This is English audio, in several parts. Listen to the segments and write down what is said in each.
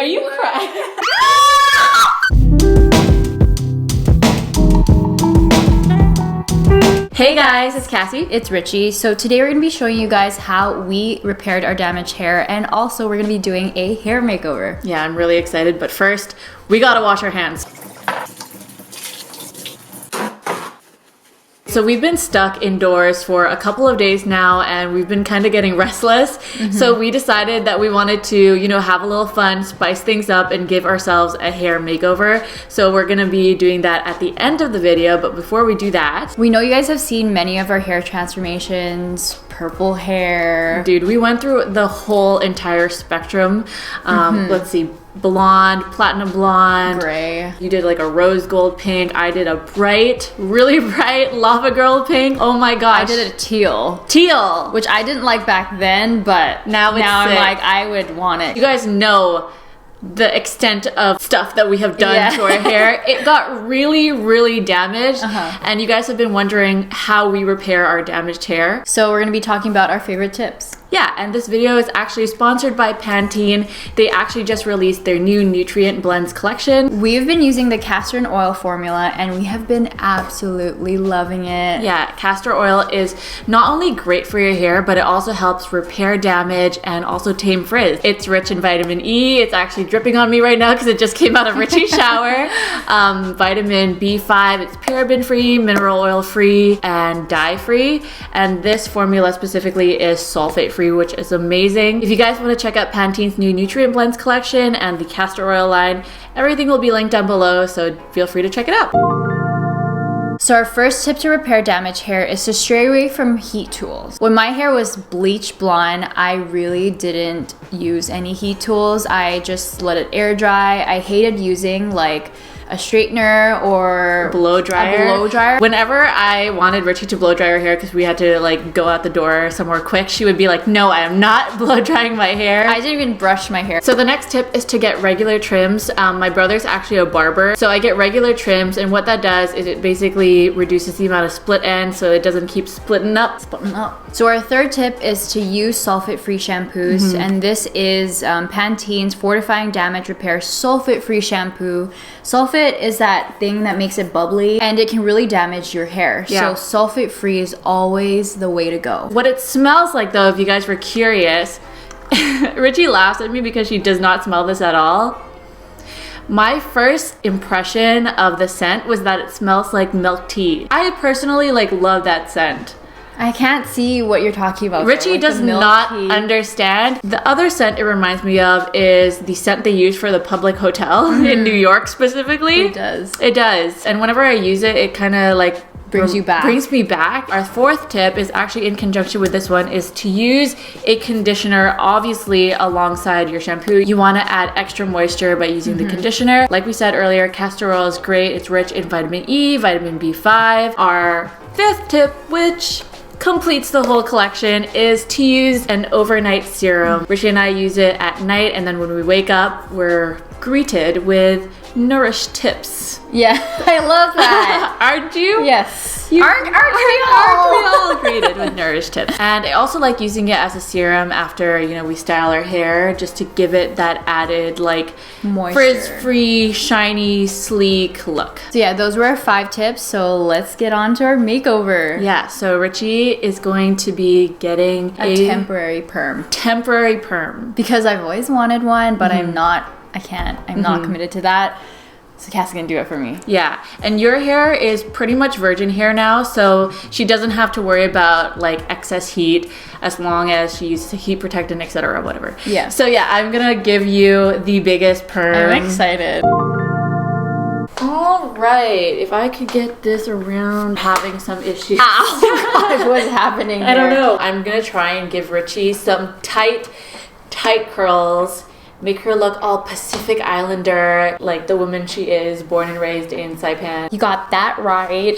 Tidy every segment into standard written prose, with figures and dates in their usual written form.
Are you crying? Hey guys, it's Cassie. It's Ricci. So today we're going to be showing you guys how we repaired our damaged hair, and also we're going to be doing a hair makeover. Yeah, I'm really excited, but first, we gotta wash our hands. So we've been stuck indoors for a couple of days now, and we've been kind of getting restless. So we decided that we wanted to, you know, have a little fun, spice things up, and give ourselves a hair makeover. So we're gonna be doing that at the end of the video, but before we do that, we know you guys have seen many of our hair transformations, purple hair. Dude, we went through the whole entire spectrum. Let's see, blonde, platinum blonde, gray. You did like a rose gold pink. I did a bright, really bright lava girl pink. Oh my gosh. I did a teal. Teal! Which I didn't like back then, but now I'm like, I would want it. You guys know the extent of stuff that we have done to our hair. It got really, really damaged. And you guys have been wondering how we repair our damaged hair. So we're gonna be talking about our favorite tips. Yeah, and this video is actually sponsored by Pantene. They actually just released their new nutrient blends collection. We've been using the castor and oil formula, and we have been absolutely loving it. Yeah, castor oil is not only great for your hair, but it also helps repair damage and also tame frizz. It's rich in vitamin E. It's actually dripping on me right now because it just came out of Ricci's shower. Vitamin B5, it's paraben free, mineral oil free, and dye free. And this formula specifically is sulfate free, which is amazing. If you guys want to check out Pantene's new nutrient blends collection and the castor oil line, everything will be linked down below, so feel free to check it out. So our first tip to repair damaged hair is to stray away from heat tools. When my hair was bleach blonde, I really didn't use any heat tools. I just let it air dry. I hated using like a straightener or blow dryer. A blow dryer. Whenever I wanted Ricci to blow dry her hair because we had to like go out the door somewhere quick, she would be like, no, I am not blow drying my hair. I didn't even brush my hair. So the next tip is to get regular trims. My brother's actually a barber, so I get regular trims, and what that does is it basically reduces the amount of split ends so it doesn't keep splitting up. So our third tip is to use sulfate-free shampoos, and this is Pantene's Fortifying Damage Repair Sulfate-Free Shampoo. Sulfate is that thing that makes it bubbly, and it can really damage your hair. Yeah. So sulfate-free is always the way to go. What it smells like, though, if you guys were curious, Ricci laughs at me because she does not smell this at all. My first impression of the scent was that it smells like milk tea. I personally love that scent. I can't see what you're talking about. Ricci does not understand. The other scent it reminds me of is the scent they use for the public hotel in New York specifically. It does. It does. And whenever I use it, it kind of brings you back. Brings me back. Our fourth tip is actually in conjunction with this one, is to use a conditioner, obviously alongside your shampoo. You want to add extra moisture by using the conditioner. Like we said earlier, castor oil is great. It's rich in vitamin E, vitamin B5. Our fifth tip, which completes the whole collection, is to use an overnight serum. Ricci and I use it at night, and then when we wake up, we're greeted with nourished tips. Yeah, I love that. Aren't you? Yes. Aren't we all greeted with nourished tips? And I also like using it as a serum after, you know, we style our hair, just to give it that added moisture, frizz-free, shiny, sleek look. So yeah, those were our 5 tips. So let's get on to our makeover. Yeah, so Ricci is going to be getting a temporary perm. Temporary perm. Because I've always wanted one, but I'm not committed to that. So Cassie's gonna do it for me. Yeah, and your hair is pretty much virgin hair now, so she doesn't have to worry about excess heat as long as she uses heat protectant, etc., whatever. Yeah. So yeah, I'm gonna give you the biggest perm. I'm excited. All right, if I could get this around, having some issues. Ow! God, what's happening here? I don't know. I'm gonna try and give Ricci some tight curls. Make her look all Pacific Islander, like the woman she is, born and raised in Saipan. You got that right.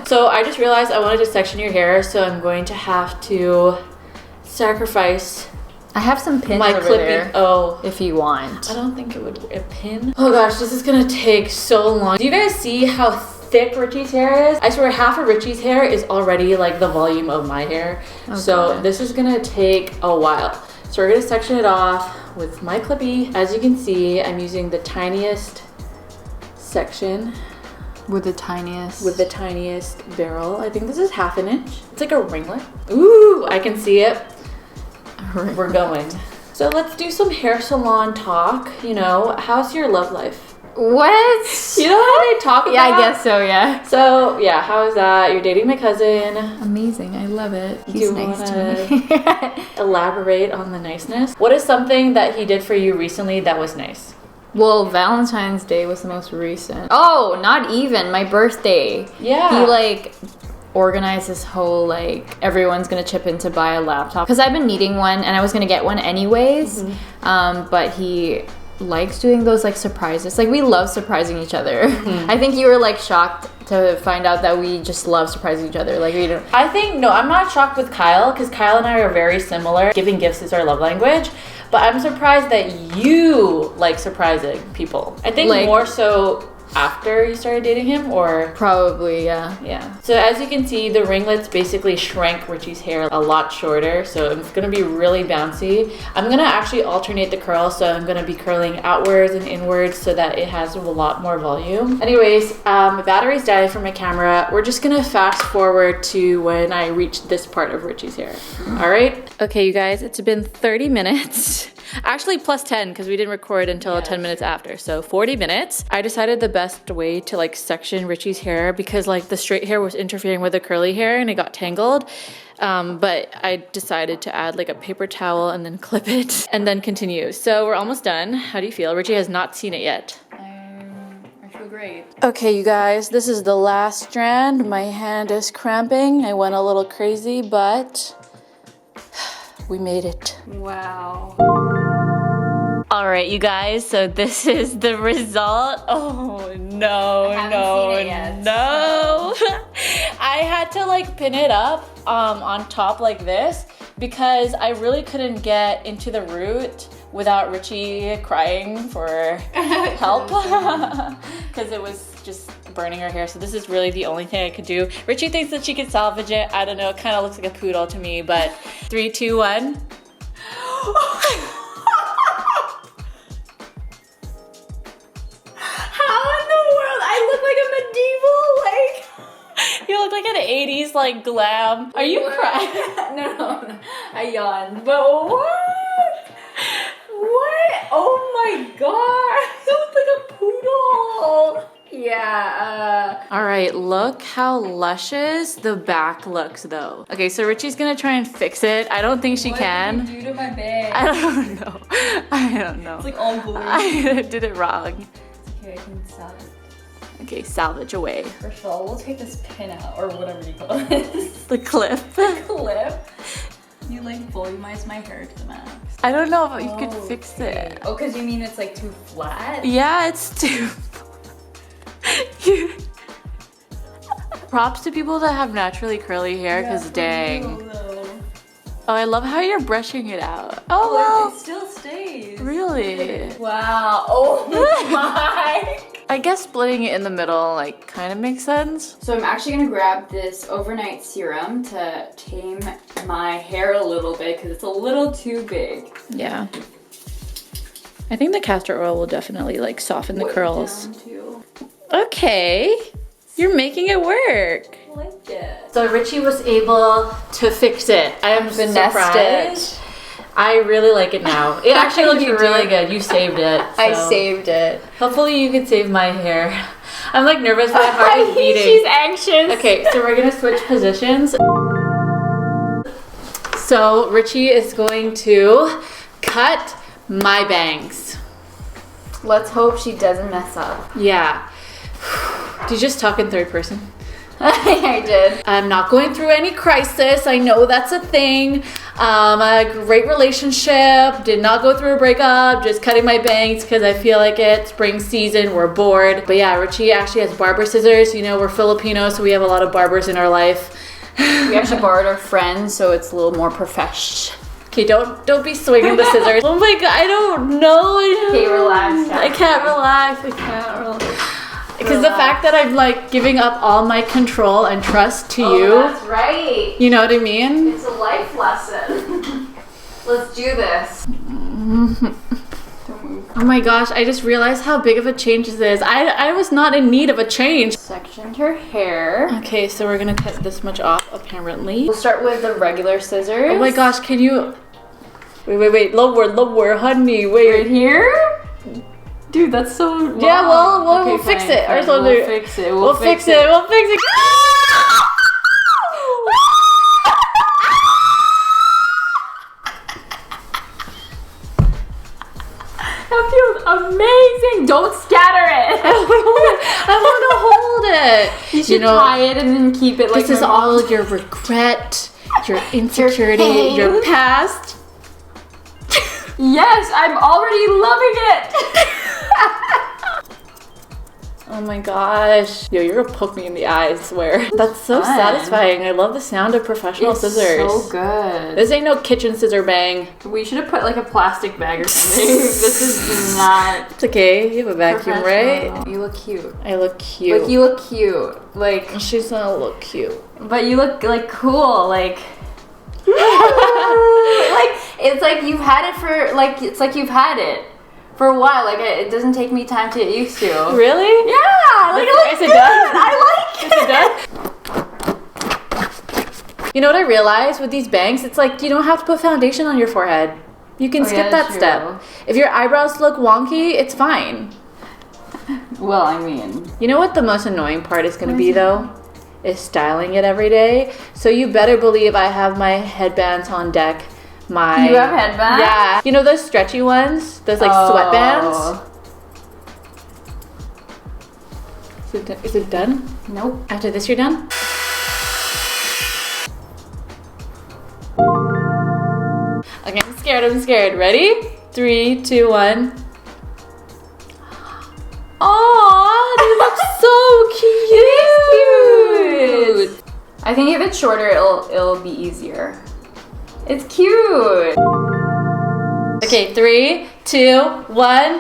So I just realized I wanted to section your hair, so I'm going to have to sacrifice. I have some pins my over clippy. there. Oh, if you want. I don't think it would a pin. Oh gosh, this is gonna take so long. Do you guys see how thick Ricci's hair is? I swear half of Ricci's hair is already the volume of my hair. Okay. So this is gonna take a while. So we're gonna section it off with my clippy. As you can see, I'm using the tiniest section. With the tiniest. With the tiniest barrel. I think this is 1/2 inch. It's like a ringlet. Ooh, I can see it. We're going. So let's do some hair salon talk. You know, how's your love life? What? You know how they talk about? Yeah, I guess so, yeah. So, yeah, how is that? You're dating my cousin. Amazing, I love it. Do He's you nice wanna to me. elaborate on the niceness? What is something that he did for you recently that was nice? Well, Valentine's Day was the most recent. Oh, not even. My birthday. Yeah. He, like, organized this whole, like, everyone's gonna chip in to buy a laptop. Because I've been needing one, and I was gonna get one anyways. But he likes doing those, like, surprises. Like, we love surprising each other. I think you were, like, shocked to find out that we just love surprising each other. Like, we don't... I think, no, I'm not shocked with Kyle, because Kyle and I are very similar. Giving gifts is our love language. But I'm surprised that you like surprising people. I think like, more so after you started dating him, or? Probably, yeah. Yeah. So as you can see, the ringlets basically shrank Richie's hair a lot shorter, so it's gonna be really bouncy. I'm gonna actually alternate the curls, so I'm gonna be curling outwards and inwards so that it has a lot more volume. Anyways, my battery's dying for my camera. We're just gonna fast forward to when I reach this part of Richie's hair. All right? Okay, you guys, it's been 30 minutes. Actually plus 10 because we didn't record until 10 minutes after, so 40 minutes. I decided the best way to like section Richie's hair because like the straight hair was interfering with the curly hair and it got tangled. But I decided to add like a paper towel and then clip it and then continue. So we're almost done. How do you feel? Richie has not seen it yet. I feel great. Okay, you guys, this is the last strand. My hand is cramping. I went a little crazy, but we made it. Wow. All right, you guys, so this is the result. Oh, no. I had to like pin it up on top like this because I really couldn't get into the root without Richie crying for help because it was just burning her hair. So this is really the only thing I could do. Richie thinks that she can salvage it. I don't know, it kind of looks like a poodle to me, but 3, 2, 1. You look like an 80s like glam. Are you crying? No. I yawned. But what? What? Oh my god. You look like a poodle. Yeah. All right, look how luscious the back looks though. Okay, so Richie's gonna try and fix it. I don't think she can. What did you do to my bag? I don't know. I don't know. It's like all blue. I did it wrong. Okay, I can salvage. Okay, salvage away. First of all, we'll take this pin out, or whatever you call it. The clip. The clip. You like volumize my hair to the max. I don't know if you could fix it. Oh, because you mean it's like too flat? Yeah, it's too... Props to people that have naturally curly hair, because dang. Oh, I love how you're brushing it out. Oh, well. It still stays. Really? Wow. Oh my. I guess splitting it in the middle like kind of makes sense. So I'm actually gonna grab this Overnight Serum to tame my hair a little bit because it's a little too big. Yeah. I think the castor oil will definitely like soften the curls. Okay. You're making it work. I like it. So Richie was able to fix it. I am surprised. I really like it now. It actually looks really good. You saved it. So. I saved it. Hopefully you can save my hair. I'm like nervous, my heart is beating. She's anxious. Okay, so we're gonna switch positions. So Richie is going to cut my bangs. Let's hope she doesn't mess up. Yeah. Did you just talk in third person? I did. I'm not going through any crisis. I know that's a thing. A great relationship. Did not go through a breakup. Just cutting my bangs because I feel like it's spring season. We're bored. But yeah, Richie actually has barber scissors. You know, we're Filipino, so we have a lot of barbers in our life. We actually borrowed our friends, so it's a little more professional. Okay, don't be swinging the scissors. Oh my god, I don't know. Okay, relax. I can't relax. Because the fact that I'm like giving up all my control and trust to you. That's right. You know what I mean? It's a life lesson. Let's do this. Oh my gosh, I just realized how big of a change this is. I was not in need of a change. Sectioned her hair. Okay, so we're gonna cut this much off, apparently. We'll start with the regular scissors. Oh my gosh, can you... Wait, lower, honey, wait. Right here? Dude, that's so long. Yeah, we'll fix it. Fine. Or something. We'll fix it. We'll fix it. We'll fix it. That feels amazing. Don't scatter it. I want to hold it. You should tie it and then keep it like this is all your regret, your insecurity, your past. Yes, I'm already loving it. Oh my gosh. Yo, you're gonna poke me in the eye, I swear. That's so Fun. satisfying. I love the sound of professional scissors. So good. This ain't no kitchen scissor bang. We should have put like a plastic bag or something. This is not. It's okay. You have a vacuum, right? You look cute. I look cute. Like you look cute. Like she's gonna look cute. But you look like cool. Like. Like it's like you've had it for it's like you've had it for a while. Like it doesn't take me time to get used to. Really? Yeah. Like it looks is it good. done? I like it. You know what I realized with these bangs? It's like you don't have to put foundation on your forehead. You can skip that true. step. If your eyebrows look wonky, it's fine. Well, I mean, you know what the most annoying part is going to be though? Is styling it every day. So you better believe I have my headbands on deck. You have headbands? Yeah. You know those stretchy ones? Those like sweatbands? Is it done? Nope. After this you're done? Okay, I'm scared. Ready? 3, 2, 1. Aww, they look so cute. I think if it's shorter, it'll be easier. It's cute. Okay, 3, 2, 1. What?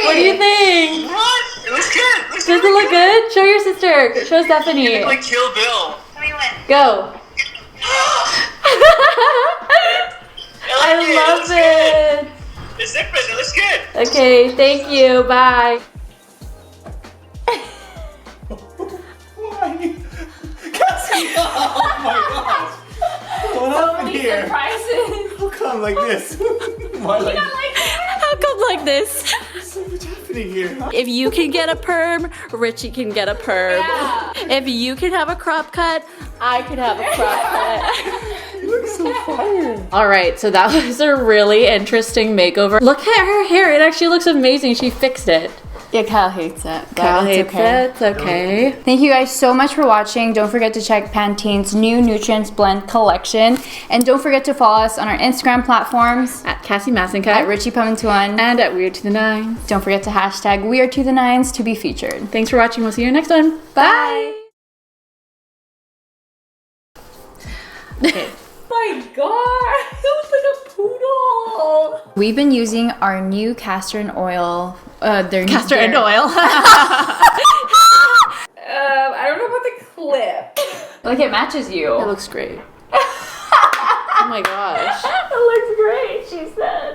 What do you think? What? It looks good. Does it look good? Show your sister. Show Stephanie. You look like Kill Bill. Go. I love it. It's different. It looks good. Okay, thank you. Bye. Why? Cassie! Oh my gosh! What happened here? Surprises. How come like this? Why like How come like this? so much happening here? If you can get a perm, Ricci can get a perm. Yeah. If you can have a crop cut, I can have a crop cut. You look so fire. All right, so that was a really interesting makeover. Look at her hair. It actually looks amazing. She fixed it. Yeah, Kyle hates it. But Kyle it's hates okay. it. It's okay. Thank you guys so much for watching. Don't forget to check Pantene's new Nutrients Blend collection. And don't forget to follow us on our Instagram platforms. At Cassie Massencut. At Ricci Pummington. And at Weird to the Nines. Don't forget to hashtag We Are To The Nines to be featured. Thanks for watching. We'll see you in the next one. Bye. Okay. My God, it looks like a poodle. We've been using our new castor and oil. Castor and oil. I don't know about the clip. Like it matches you. It looks great. Oh my gosh. It looks great.